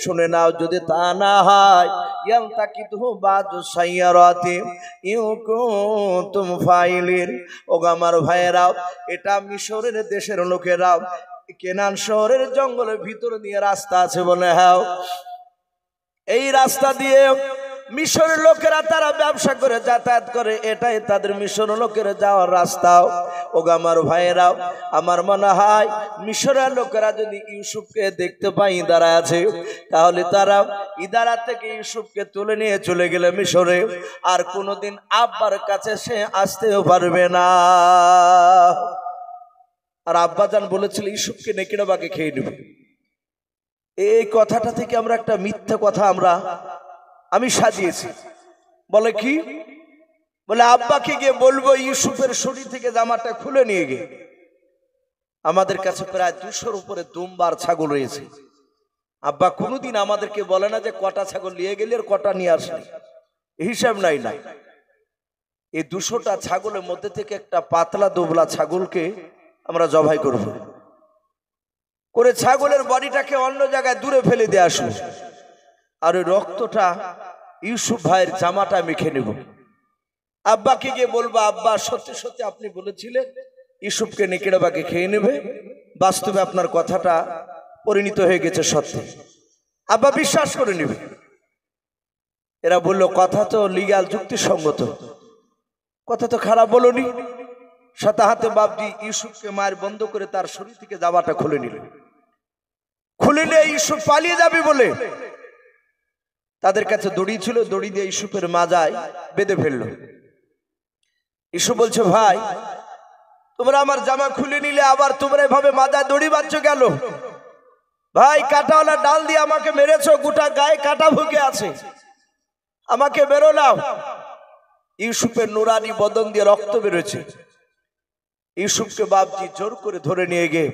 শুনে নাও, যদি তা না হয় ইয়ালতাকিতহু বাদু সাইয়ারাতি ইউকুতুম ফাইলিন। ওগো আমার ভাইয়েরা, এটা মিশরের দেশের লোকেরা কেনান শহরের জঙ্গলের ভিতর দিয়ে রাস্তা আছে বলে, হ্যাঁ এই রাস্তা দিয়ে মিশরের লোকেরা তারা ব্যবসা করে যাতায়াত করে, এটাই তাদের মিশরের লোকেরা যাওয়ার রাস্তা। ওগো আমার ভাইয়েরা, আমার মনে হয় মিশরের লোকেরা যদি ইউসুফকে দেখতে পায় ইদারা আছে, তাহলে তারা ইদারা থেকে ইউসুফকে তুলে নিয়ে চলে গেলে মিশরে, আর কোনোদিন আব্বার কাছে সে আসতেও পারবে না। আর আব্বাজান বলেছিল ইউসুফকে নেকড়ে বাঘে খেয়ে নেবে। এই কথাটা থেকে আমরা একটা মিথ্যা কথা আমি সাজিয়েছি। বলে কি? বলে আব্বাকে গিয়ে বলবো ইউসুফের শরীর থেকে জামাটা খুলে নিয়ে গিয়ে। আমাদের কাছে প্রায় 200-র উপরে দুম্বার ছাগল রয়েছে। আব্বা কোনোদিন আমাদেরকে বলে না যে কটা ছাগল নিয়ে গেলে আর কটা নিয়ে আসলি, হিসাব নাই। না, এই 200টা ছাগলের মধ্যে থেকে একটা পাতলা দুবলা ছাগলকে আমরা জবাই করব, করে ছাগলের বডিটাকে অন্য জায়গায় দূরে ফেলে দিয়ে আসবো, আর ওই রক্তটা ইউসুফ ভাইয়ের জামাটা মেখে নেব। আব্বাকে গিয়ে বলবো আব্বা সত্যি সত্যি আপনি বলেছিলেন ইউসুফকে নেকড়ে বাঘে খেয়ে নেবে, বাস্তবে আপনার কথাটা পরিণত হয়ে গেছে সত্যি। আব্বা বিশ্বাস করে নেবে। এরা বললো কথা তো লিগ্যাল যুক্তিসঙ্গত, কথা তো খারাপ বলনি। সাথে হাতে বাপজি ইউসুফকে মায়ের বন্ধ করে তার শরীর থেকে জামাটা খুলে নিল। খুলে নিয়ে ইউসুফ পালিয়ে যাবে বলে তাদের কাছে দড়ি ছিল, দড়ি দিয়ে ইউসুফের মাজায় বেঁধে ফেললো। ইউসুফ বলছে ভাই তোমরা আমার জামা খুলে নিলে, আবার তোমরা এভাবে মাজায় দড়ি বাঁধছো গেল? ভাই কাঁটাওয়ালা ডাল দিয়ে আমাকে মেরেছো, গোটা গায়ে কাঁটা ভুকে আছে, আমাকে বেরোলাও। ইউসুফের নুরানি বদন দিয়ে রক্ত বেরোচ্ছে। ইউসুফকে বাপজি জোর করে ধরে নিয়ে গিয়ে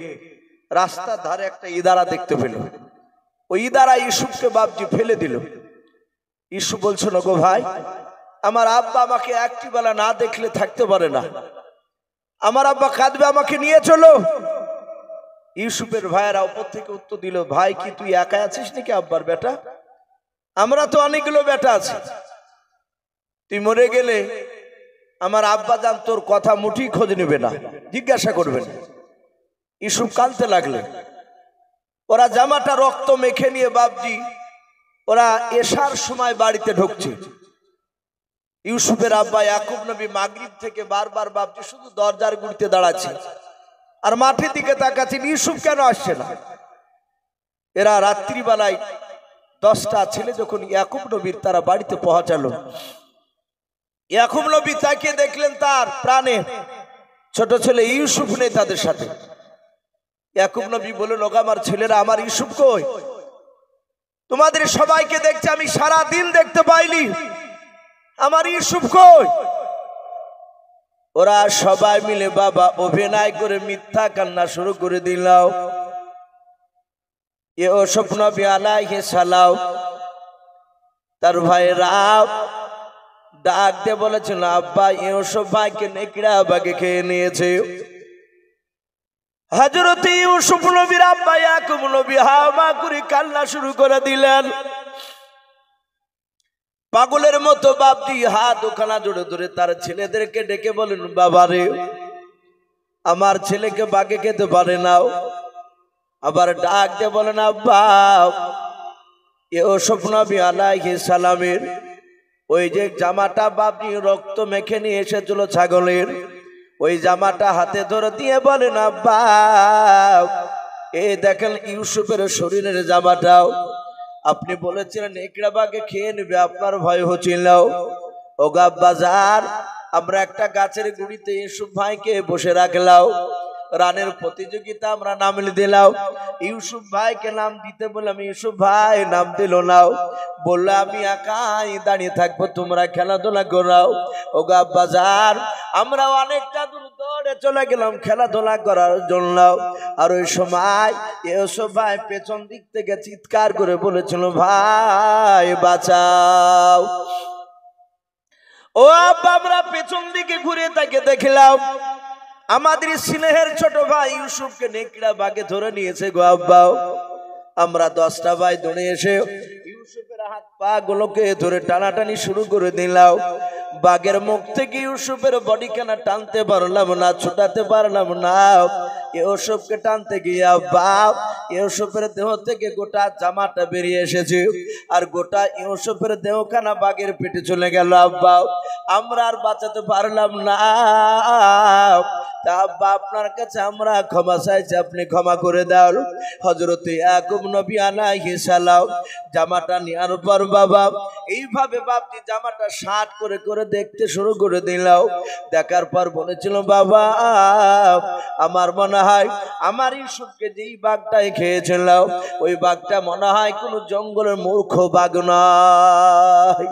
রাস্তার ধারে একটা ইদারা দেখতে পেল। ওই ইদারা ইউসুফকে বাপজি ফেলে দিল। ইউসুফ বলছো না গো ভাই, আমার আব্বা আমাকে একটি বেলা না দেখলে থাকতে পারে না, আমার আব্বা কাঁদবে, আমাকে নিয়ে চলো। ইউসুফের ভাইয়েরা উপর থেকে উত্তর দিল, ভাই কি তুই একা আছিস নাকি আব্বার বেটা? আমরা তো অনেকগুলো বেটা আছি, তুই মরে গেলে আমার আব্বা জান তোর কথা মুঠি খোঁজ নেবে না, জিজ্ঞাসা করবে না। ইউসুফ কাঁদতে লাগলেন। ওরা জামাটা রক্ত মেখে নিয়ে বাপজি ওরা এশার সময় বাড়িতে ঢুকছে। ইউসুফের আব্বা ইয়াকুব নবী মাগরিব থেকে বারবার বাপজি শুধু দরজার গুড়িতে দাঁড়াচ্ছে আর মাঠের দিকে তাকাচ্ছেন, ইউসুফ কেন আসছে না। এরা রাত্রিবেলায় 10টা ছেলে যখন ইয়াকুব নবীর তারা বাড়িতে পৌঁছালো, ইয়াকুব নবী তাকে দেখলেন তার প্রাণে ছোট ছেলে ইউসুফ নেই তাদের সাথে। ইয়াকুব নবী বললেন, ওগো আমার ছেলেরা, আমার ইউসুফ কই? তোমাদের সবাইকে দেখছি, আমি সারা দিন দেখতে পাইনি, আমার ইউসুফ কই? ওরা সবাই মিলে বাবা অভিনয় করে মিথ্যা কান্না শুরু করে দিল। ইউসুফ নবী আলাইহিস সালাম তার ভাইরা ডাক দিয়ে বলেছিল, আব্বা ইউসুফ ভাইকে নেকড়ে বাঘে খেয়ে নিয়েছে। হযরত ইউসুফ নবীর আব্বা ইয়াকুব নবী হাওমা করে কান্না শুরু করে দিলেন। পাগলের মতো বাপজি হাত ওখানা জোড়ে ধরে তার ছেলেদেরকে ডেকে বলেন, বাবারে আমার ছেলেকে বাঘে খেতে পারে না। আবার ডাক দিয়ে বলেন, আব্বা ইউসুফ নবী আলাইহিস সালামের ওই যে জামাটা বাপজি রক্ত মেখে নিয়ে এসেছিল ছাগলের, ওই জামাটা হাতে ধরে দিয়ে বলেন, আব্বা এই দেখেন ইউসুফের শরীরের জামাটাও আপনি বলেছিলেন নেকড়ে বাঘে খেয়ে নেবে, আপনার ভয় হচ্ছিল। ও আব্বাজান আমরা একটা গাছের গুড়িতে ইউসুফ ভাইকে বসে রাখলাম, রানের প্রতিযোগিতা আমরা নাম দিলাম। ইউসুফ ভাইকে নাম দিতে বললাম, ইউসুফ ভাই নাম দিল না, বললো আমি একাই দাঁড়িয়ে থাকবো, তোমরা খেলাধুলা করাও। ও আব্বাজান আমরা অনেকটা দূর দৌড়ে চলে গেলাম খেলাধুলা করার জন্য। আর ওই সময় ইউসুফ ভাই পেছন দিক থেকে চিৎকার করে বলেছিল, ভাই বাঁচাও। ও আব্বা আমরা পেছন দিকে ঘুরে তাকে দেখলাম আমাদের স্নেহের ছোট ভাই ইউসুফকে নেকড়ে বাঘে ধরে নিয়েছে গো আব্বা। আমরা 10টা ভাই দৌড়ে এসে ইউসুফের হাত পা গুলোকে ধরে টানাটানি শুরু করে দিলাম। বাঘের মুখ থেকে ইউসুফের বডি খানা টানতে পারলাম না, ছোটাতে পারলাম না। ইউসুফকে টানতে গিয়া বাপ ইউসুফের দেহ থেকে গোটা জামাটা বেরিয়ে এসেছে, আর গোটা ইউসুফের দেহখানা বাঘের পেটে চলে গেল। আব্বা আমরা আর বাঁচাতে পারলাম না। তা আব্বা আপনার কাছে আমরা ক্ষমা চাইছি, আপনি ক্ষমা করে দাও। হযরত ইয়াকুব নবী আলাইহিস সালাম জামাটা নেওয়ার পর বাবা এইভাবে বাপজি জামাটা শার্ট করে করে দেখতে শুরু করে দিলাম। দেখার পর বলেছিল, বাবা আমার মনে হয় আমার ইউসুফকে যেই বাঘটাই খেয়েছিল ওই বাঘটা মনে হয় কোন জঙ্গলের মূর্খ বাঘ নয়,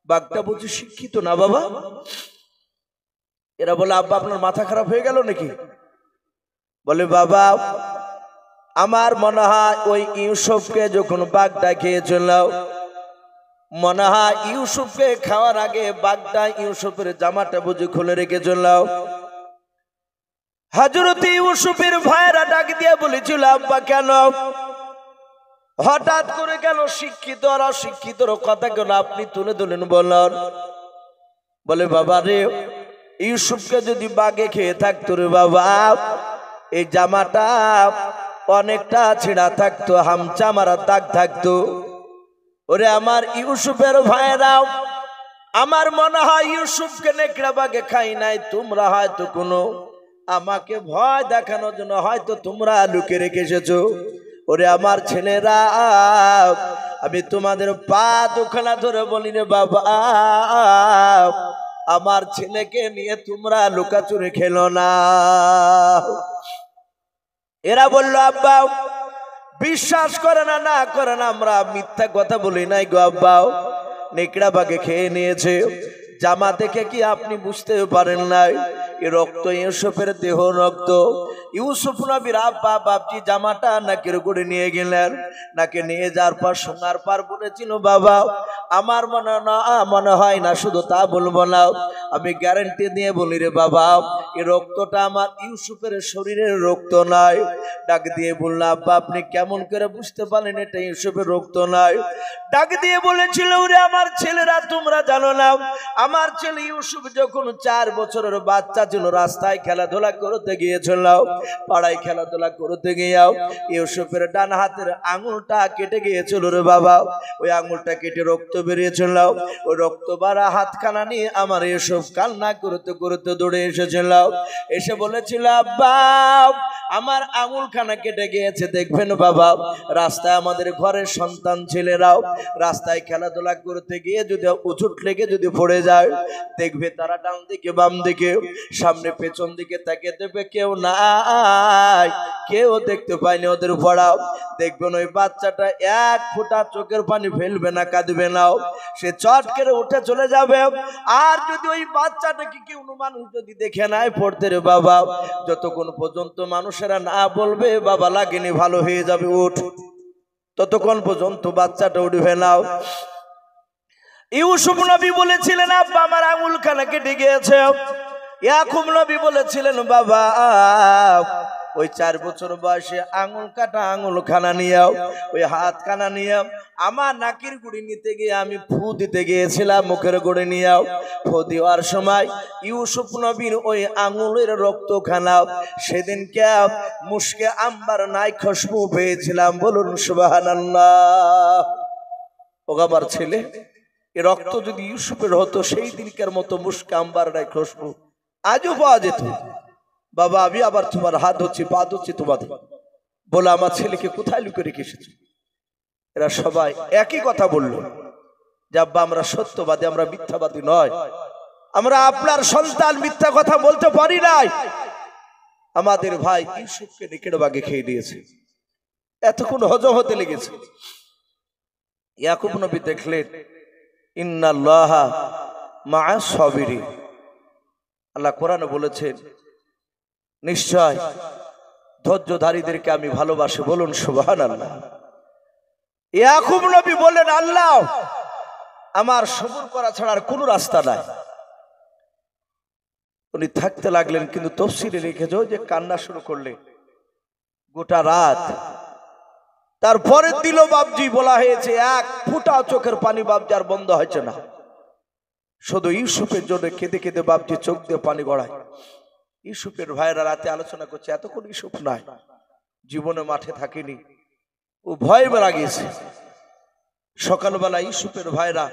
বাঘটা বুঝি শিক্ষিত না বাবা। এরা বলে, আব্বা আপনার মাথা খারাপ হয়ে গেল নাকি? বলে, বাবা আমার মনে হয় ওই ইউসুফকে যখন বাঘটা খেয়েছিল মনে হয় ইউসুফকে খাওয়ার আগে বাঘটা ইউসুফের জামাটা বুঝি খুলে রেখেছিল। হযরত ইউসুফের ভাইরা ডাক দিয়ে বলেছিল, আব্বা কেন হঠাৎ করে কেন শিক্ষিত আর অশিক্ষিতর কথা কেন আপনি তুলে ধরলেন বলেন? বলে, বাবা রে ইউসুফকে যদি বাঘে খেয়ে থাকতো রে বাবা এই জামাটা অনেকটা ছেঁড়া থাকতো, হামচা মারা দাগ থাকতো। ওরে আমার ইউসুফের ভাইরাও আমার মনে হয় ইউসুফকে নেকড়া বাঘে খাই নাই, তোমরা হয়তো কোনো আমাকে ভয় দেখানোর জন্য হয়তো তোমরা লুকিয়ে রেখে এসেছো। ওরে আমার ছেলেরা আমি তোমাদের পা দুখানা ধরে বলি রে বাবা আমার ছেলেকে নিয়ে তোমরা লুকাচুরি খেলো না। এরা বলল, আব্বা বিশ্বাস করে না না করে না আমরা মিথ্যা কথা বলি নাই গো আব্বা, নেকড়া বাঘে খেয়ে নিয়েছে। জামা দেখে কি আপনি বুঝতে পারেন নাই এ রক্ত ইউসুফের দেহ রক্ত? ইউসুফ নবীর আব্বা বাপজি জামাটা নাকের করে নিয়ে গেলেন। নাকে নিয়ে যাওয়ার পর শোনার পর বলেছিল, বাবা আমার মনে হয় না, শুধু তা বলবো না আমি গ্যারান্টি দিয়ে বলি রে বাবা এই রক্তটা আমার ইউসুফের শরীরের রক্ত নয়। ডাক দিয়ে বললাম, আব্বা আপনি কেমন করে বুঝতে পারলেন এটা ইউসুফের রক্ত নয়? ডাক দিয়ে বলেছিল, ওরে আমার ছেলেরা তোমরা জানো না আমার ছেলে ইউসুফ যখন 4 বছরের বাচ্চা ছিল রাস্তায় খেলাধুলা করতে গিয়েছিল, পাড়ায় খেলাধুলা করতে গিয়েও ইউসুফের ডান হাতের আঙুলটা কেটে গিয়েছিল রে বাবা। ওই আঙুলটা কেটে রক্ত বেরিয়েছিল। ওই রক্ত বাড়া হাতখানা নিয়ে আমার ইউসুফ কান্না করতে করতে দৌড়ে এসেছিল। এসে বলেছিল, আব্বা আমার আঙুলখানা কেটে গিয়েছে দেখবেন বাবা। রাস্তায় আমাদের ঘরের সন্তান ছেলেরাও রাস্তায় খেলাধুলা করতে গিয়ে যদি উচুট লেগে যদি পড়ে যায় দেখবে তারা ডান দিকে বাম দিকে সামনে পেছন দিকে তাকে দেবে কেউ নাই, কেউ দেখতে পায়নি ওদের পড়াও। দেখবেন ওই বাচ্চাটা 1 ফোঁটা চোখের পানি ফেলবে না, কাঁদবে না, সে চট করে উঠে চলে যাবে। আর যদি ওই বাচ্চাটাকে কেউ মানুষ যদি দেখে নাই পড়তে রে বাবা যতক্ষণ পর্যন্ত মানুষেরা না বলবে বাবা লাগেনি ভালো হয়ে যাবে উঠ, ততক্ষণ পর্যন্ত বাচ্চাটা উঠবে না। ইউসুফ নবী বলেছিলেন, আব্বা আমার আঙুলখানা কেটে গিয়েছে। ইয়াকুব নবী বলেছিলেন, বাবা ওই 4 বছর বয়সে আঙুল কাটা আঙুলখানা নিয়ে ওই হাতখানা নিয়ে আমার নাকের গুড়ি নিতে গিয়ে আমি ফু দিতে গিয়েছিলাম, মুখের গুড়ি নিয়ে ফু দেওয়ার সময় ইউসুফ নবীর ওই আঙুলের রক্তখানা সেদিনকে মুশকে আম্বার নাই খুশবু পেয়েছিলাম। বলুন সুবহানাল্লাহ। ও আমার ছেলে এ রক্ত যদি ইউসুফের হতো সেই দিনকার মতো মুশকে আম্বার নাই খুশবু আজও পাওয়া যেত। বাবা আমি আবার তোমার হাত হচ্ছি পা হচ্ছি তোমাদের বলে আমার ছেলেকে কোথায় লুকিয়ে রেখে এসেছো? এরা সবাই একই কথা বললো যে আব্বা আমরা সত্যবাদী, আমরা মিথ্যাবাদী নয়, আমরা আপনার সন্তান মিথ্যা কথা বলতে পারি নাই। আমাদের ভাই ইউসুফকে নেকড়ে বাঘে খেয়ে দিয়েছে। এতক্ষণ হজম হতে লেগেছে। ইয়াকুব নবী দেখলেন ইন্নাল্লাহা মা'আস সাবিরিন, আল্লাহ কোরআনে বলেছেন নিশ্চয় ধৈর্যধারীদেরকে আমি ভালোবাসি। বলুন সুবহানাল্লাহ। ইয়াকুব নবী বললেন আল্লাহ আমার সবুর করা ছাড়া আর কোনো রাস্তা নাই। উনি থাকতে লাগলেন, কিন্তু তফসিরে লিখেছে যে কান্না শুরু করলেন গোটা রাত। তারপরে দিল বাপজি, বলা হয়েছে এক ফুটা চোখের পানি বাপজি আর বন্ধ হয়েছে না। শুধু ইউসুফের জন্য কেঁদে কেঁদে বাপজি চোখ দিয়ে পানি গড়ায়। ইউসুফের ভাইরা রাতে আলোচনা করছে, এতক্ষণ ইউসুফ নাই, জীবনে মাঠে থাকেনি, ও ভয় বেড়া গিয়েছে। সকালবেলা ইউসুফের ভাইরা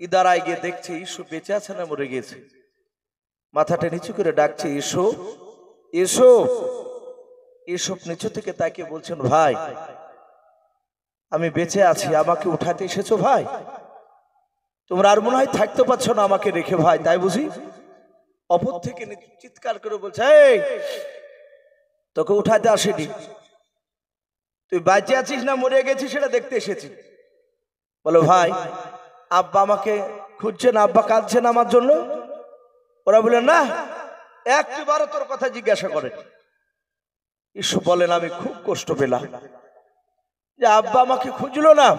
ইদারায় গিয়ে দেখছে ইউসুফ বেঁচে আছে না মরে গিয়েছে। মাথাটা নিচু করে ডাকছে, ইউসুফ ইউসুফ। ইউসুফ নিচু থেকে তাকে বলছেন, ভাই আমি বেঁচে আছি, আমাকে উঠাতে এসেছো ভাই? তোমরা আর মনে হয় থাকতে পারছো না আমাকে রেখে ভাই, তাই বুঝি? অপর থেকে চিৎকার করে বলছে, এই তোকে উঠাতে আসেনি, তুই বেঁচে আছিস না মরে গেছিস সেটা দেখতে এসেছি। বলো ভাই, আব্বা আমাকে খুঁজছেন, আব্বা কাঁদছেন আমার জন্য? ওরা বলেন না, একবারও তোর কথা জিজ্ঞাসা করে। ইউসুফ বলেন, আমি খুব কষ্ট পেলাম যে আব্বা আমাকে খুঁজলো না,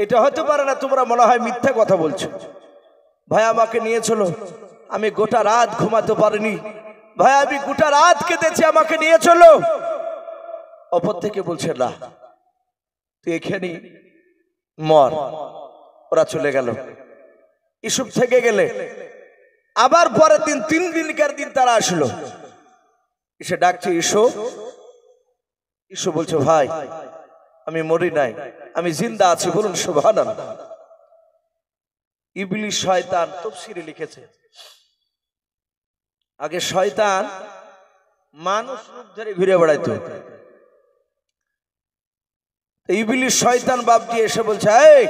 এটা হতে পারে না, তোমরা মনে হয় মিথ্যা কথা বলছো। ভাই আমাকে নিয়ে চলো, আমি গোটা রাত ঘুমাতে পারিনি ভাই, আমি গোটা রাত কেঁদেছি, আমাকে নিয়ে চলো। অপর থেকে বলছে, না তুই এখানেই মর। ওরা চলে গেল। ইউসুফ থেকে গেলে আবার পরের দিন 3 দিনকার দিন তারা আসলো, এসে ডাকছে ইউসুফ। ইউসুফ বলছে, ভাই আমি মরি নাই, আমি জিন্দা আছি, বলুন সুবহানাল্লাহ। ইবলিস শয়তান তাফসীরে লিখেছে, আগে শয়তান মানুষ রূপ ধরে ঘুরে বেড়াইতো। ইবলিস শয়তান বাপ দিয়ে এসে বলছে, এই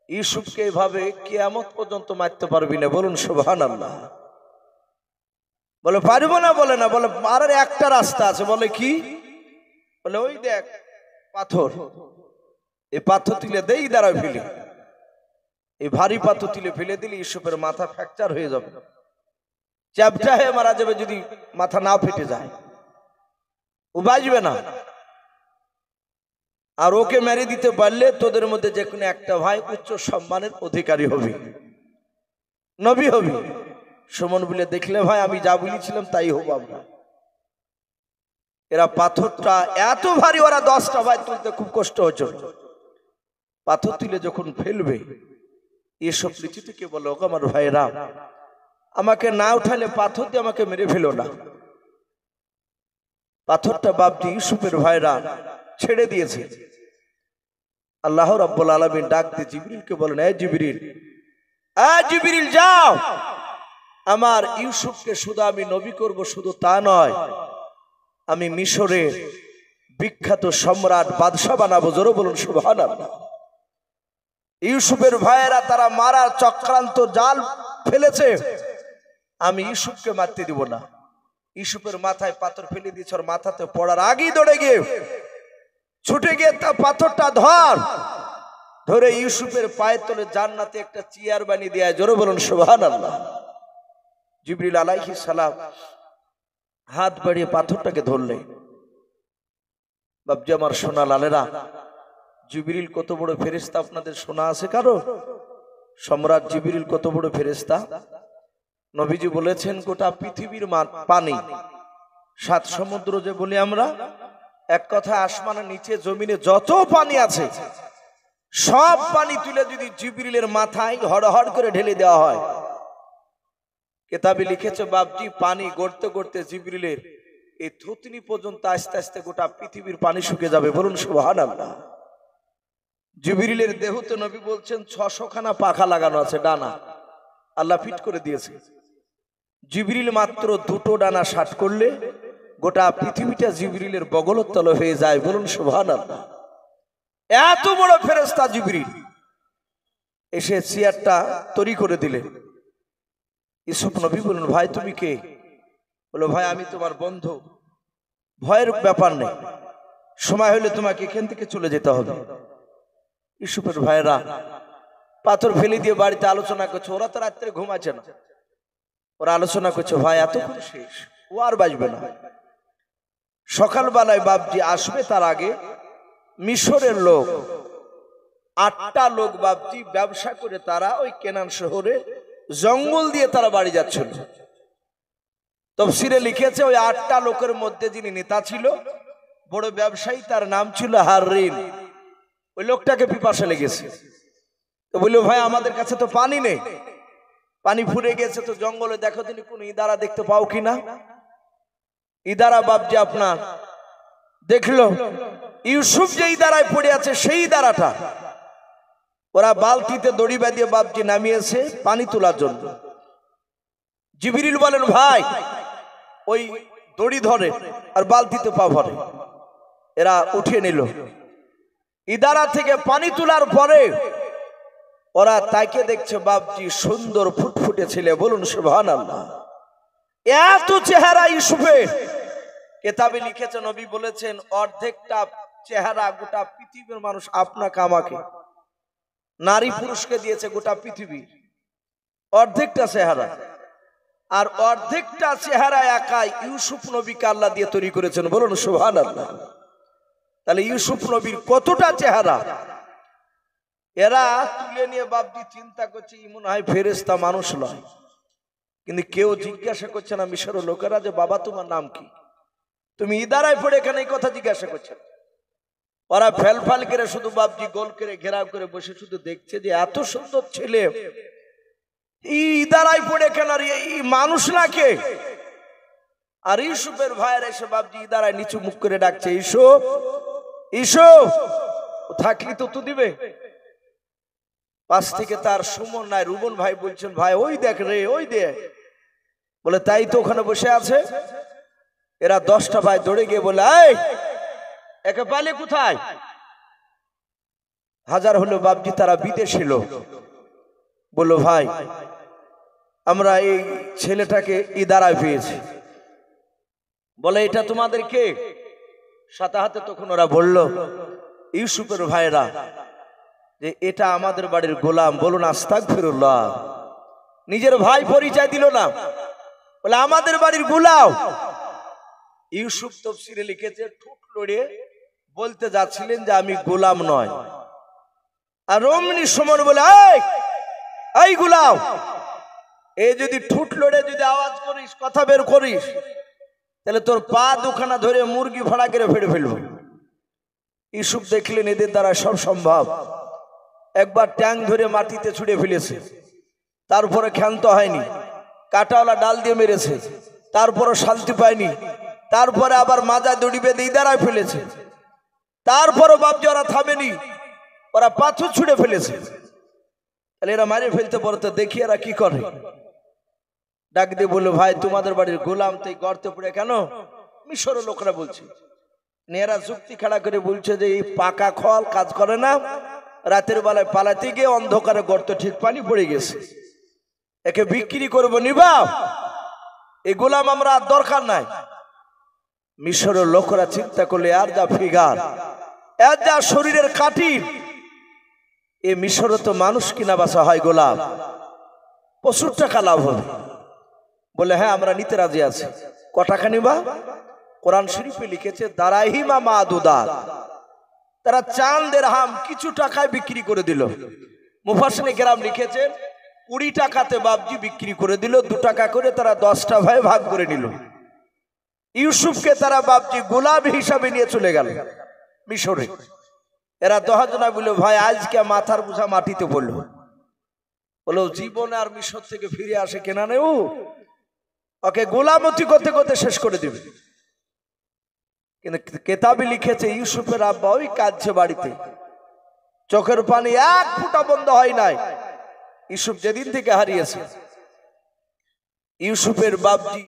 ইউসুফকে এইভাবে কিয়ামত পর্যন্ত মারতে পারবি না, বলুন সুবহানাল্লাহ। বলে পারবো না, বলে না, বলে আর একটা রাস্তা আছে। বলে কি? বলে ওই দেখ পাথর, এই পাথর তুলে দেই দাঁড়ায় ফেলি, এই ভারী পাথর তুলে ফেলে দিলে ইউসুফের মাথা ফ্র্যাকচার হয়ে যাবে, চ্যাপটা হয়ে মারা যাবে, যদি মাথা না ফেটে যায় ও বাঁচবে না। আর ওকে মেরে দিতে পারলে তোদের মধ্যে যে কোনো একটা ভাই উচ্চ সম্মানের অধিকারী হবে, নবী হবে। সুমন বলে, দেখলে ভাই আমি যা বলেছিলাম তাই হবো আমরা। এরা পাথরটা এত ভারী, ওরা 10টা ভাই তুলতে খুব কষ্ট হচ্ছে। পাথর তুলে যখন ফেলবে, এসব নিচে থেকে বলো, আমার ভাইরা আমাকে না উঠালে পাথর দিয়ে আমাকে মেরে ফেলো না। পাথরটা বাপটি ইউসুফের ভাইরা ছেড়ে দিয়েছে। আল্লাহ রাব্বুল আলামিন ডাক দিয়ে জিবরিলকে বলেন, এই জিবরিল, জিবরিল যাও, আমার ইউসুফকে শুধু আমি নবী করব, শুধু তা নয়, আমি মিশরের বিখ্যাত সম্রাট বাদশা বানাবো। জোরে বলুন সুবহানাল্লাহ। ইউসুফের ভাইয়েরা তারা মারার চক্রান্ত জাল ফেলেছে, আমি ইউসুফকে মারতে দিব না। ইউসুফের মাথায় পাথর ফেলে দিয়েছে, ওর মাথাতে পড়ার আগেই দৌড়ে গিয়ে ছুটে গিয়ে তা পাথরটা ধরে ইউসুফের পায়ের তলে জান্নাতে একটা চেয়ার বানিয়ে দেয়। জোরে বলুন সুবহানাল্লাহ। জিবরিল আলাইহিস সালাম হাত বাড়িয়ে পাথরটাকে ধরলে। বাপজি আমার সোনা লালেরা, জিবরিল কত বড় ফেরেশতা আপনাদের শোনা আছে কারো? সম্রাট জিবরিল কত বড় ফেরেশতা? নবীজি বলেছেন, গোটা পৃথিবীর পানি, 7 সমুদ্র যে বলি আমরা, এক কথা আসমানের নিচে জমিনে যত পানি আছে সব পানি তুলে যদি জিবরিলের মাথায় হড়হড় করে ঢেলে দেওয়া হয়, কেতাবে লিখেছে বাপজি পানি গড়তে গড়তে জিবরিলের এই থুতনি পর্যন্ত আস্তে আস্তে গোটা পৃথিবীর পানি শুকিয়ে যাবে। বলুন সুবহানাল্লাহ। জিবরিলের দেহতে নবী বলছেন 600 খানা পাখা লাগানো আছে, ডানা আল্লাহ ফিট করে দিয়েছে। জিবরিল মাত্র 2টো ডানা শাট করলে গোটা পৃথিবীটা জিবরিলের বগলতলে হয়ে যায়। বলুন সুবহানাল্লাহ। এত বড় ফেরেশতা জিবরিল এসে চেয়ারটা তৈরি করে দিলেন। ইউসুফ নবী বললেন, ভাই তুমি কে? বলো, ভাই আমি তোমার বন্ধু। ভয়ের ব্যাপার নেই, সময় হলে তোমাকে এখান থেকে চলে যেতে হবে। ইউসুফের ভাইরা পাথর ফেলে দিয়ে বাড়িতে আলোচনা করছে, ওরা তো রাত্রে ঘুমাচ্ছে না, ওরা আলোচনা করছে, ভাই এতক্ষণ শেষ, ও আর বাঁচবে না। সকালবেলায় বাপজি আসবে, তার আগে মিশরের লোক 8টা লোক বাপজি ব্যবসা করে তারা ওই কেনান শহরে জঙ্গল দিয়ে তারা বাড়ি যাচ্ছিল। তাফসীরে লিখেছে ওই 8টা লোকের মধ্যে যিনি নেতা ছিল, বড় ব্যবসায়ী, তার নাম ছিল হাররিন। ওই লোকটাকে পিপাসা লেগেছে, তো বললো ভাই আমাদের কাছে তো পানি নেই, পানি ফুরে গেছে, তো জঙ্গলে দেখো তিনি কোন ইদারা দেখতে পাও কিনা। ইদারা বাবজি আপনার দেখলো ইউসুফ যে ইদারায় পড়ে আছে সেই ইদারাটা ওরা বালতিতে দড়ি বেঁধে বাবজি নামিয়েছে পানি তোলার জন্য। জিবরিল বলেন ভাই ওই দড়ি ধরে আর বালতিতে পা ভরে, এরা উঠিয়ে নিল। ইদারা থেকে পানি তোলার পরে ওরা তাকে দেখছে বাবজি সুন্দর ফুটফুটে ছেলে, বলুন সুবহানাল্লাহ। এত চেহারা ইউসুফের, কেতাবে লিখেছে নবী বলেছেন অর্ধেকটা চেহারা গোটা পৃথিবীর মানুষ আপনাকে আমাকে নারী পুরুষকে দিয়েছে গোটা পৃথিবী, অর্ধেকটা চেহারা, আর অর্ধেকটা চেহারা একাই ইউসুফ নবীকে আল্লাহ দিয়ে তৈরি করেছেন, বলুন সুবহানাল্লাহ। তাহলে ইউসুফ নবীর কতটা চেহারা। এরা তুলে নিয়ে বাবজি চিন্তা করছে মনে হয় ফেরেশতা, মানুষ নয়। কিন্তু কেউ জিজ্ঞাসা করছে না মিশরের লোকেরা যে বাবা তোমার নাম কি, তুমি ইদারায় পড়ে এখানে এই কথা জিজ্ঞাসা করছে। ওরা ফেলফাল করে শুধু বাবজি গোল করে ঘেরাও করে বসে শুধু দেখছে যে এত সুন্দর ছেলে ইদারায় পড়ে কেন, আর এই মানুষ না কে। আর ইউসুফের ভাইয়ের এসে বাবজি ইদারায় নিচু মুখ করে ডাকছে ইউসুফ, ইউসুফ থাকলি তো দিবে। পাশ থেকে তার সুমন নাই রুবন ভাই বলছেন ভাই ওই দেখ রে, ওই দেখ। বলে তাই তো ওখানে বসে আছে। এরা 10টা ভাই দৌড়ে গিয়ে বলে এই একে পালে কোথায়। হাজার হলো বাবজি তারা বিদেশি লোক। বললো ভাই আমরা এই ছেলেটাকে ইদারায় পেয়েছি। বলে এটা তোমাদের কে। সাথে হাতে তখন ওরা বলল ইউসুফের ভাইরা যে এটা আমাদের বাড়ির গোলাম। বলুন আস্তাগফিরুল্লাহ। নিজের ভাই পরিচয় দিল না, বলে আমাদের বাড়ির গোলাম। ইউসুফ তাফসীরে লিখেছে ঠোঁট লড়িয়ে বলতে যাচ্ছিলেন যে আমি গোলাম নয়। আর অমনি সময় বলে এই গোলাম, এই যদি ঠোঁট লড়ে যদি আওয়াজ করিস, কথা বের করিস, তাহলে তোর পা দুখানা ধরে মুরগি ভাড়া করে ফেড়ে ফেলবো। ইউসুফ দেখলেন এদের দ্বারা সব সম্ভব। একবার ট্যাং ধরে মাটিতে ছুঁড়ে ফেলেছে, তারপরে ক্ষান্ত হয়নি, কাটাওয়ালা ডাল দিয়ে মেরেছে, তারপরে শান্তি পায়নি, তারপরে আবার মাজা দড়ি বেঁধে ইদারায় ফেলেছে, তারপরও বাবজি ওরা থামেনি, ওরা পাথর ছুঁড়ে ফেলেছে। তাহলে এরা মারে ফেলতে পারতো, দেখি এরা কি করে। ডাক দিয়ে বললো ভাই তোমাদের বাড়ির গোলাম তো গর্তে পড়ে কেন। মিশরের লোকরা বলছে, এরা যুক্তি খাড়া করে বলছে যে এই পাকা খল কাজ করে না, রাতের বেলায় পালাতে গিয়ে অন্ধকারে গর্ত ঠিক পানি পড়ে গেছে, একে বিক্রি করবো নিবা, এই গোলাম আমরা আর দরকার নাই। মিশরের লোকরা চিন্তা করলে আর যা ফিগার, এর যা শরীরের কাটির, এ মিশরে তো মানুষ কিনা বাসা হয় গোলাম, প্রচুর টাকা লাভ হবে। বলে হ্যাঁ আমরা নিতে রাজি আছি। ক টাকা নিবা। কোরআন শরীফে লিখেছে দারাহিমা মাদুদা, তারা চাল দিরহাম কিছু টাকায় বিক্রি করে দিল। মুফাসসিরে কেরাম লিখেছেন 20 টাকাতে বাবজি বিক্রি করে দিল, 2 টাকা করে তারা 10টা ভাই ভাগ করে নিল। ইউসুফকে তারা বাবজি গোলাম হিসাবে নিয়ে চলে গেল মিশরে। এরা 10 জনা বলল ভাই আজকে মাথার বোঝা মাটিতে পড়লো। বলো জীবনে আর মিশর থেকে ফিরে আসে কেনা নেই, ওকে গোলামতি করতে করতে শেষ করে দিবে। কিন্তু কেতাবে লিখেছে ইউসুফের আব্বা ওই কাঁদছে বাড়িতে, চোখের পানি এক ফোঁটা বন্ধ হয় নাই। ইউসুফ যেদিন থেকে হারিয়েছে, ইউসুফের বাবজি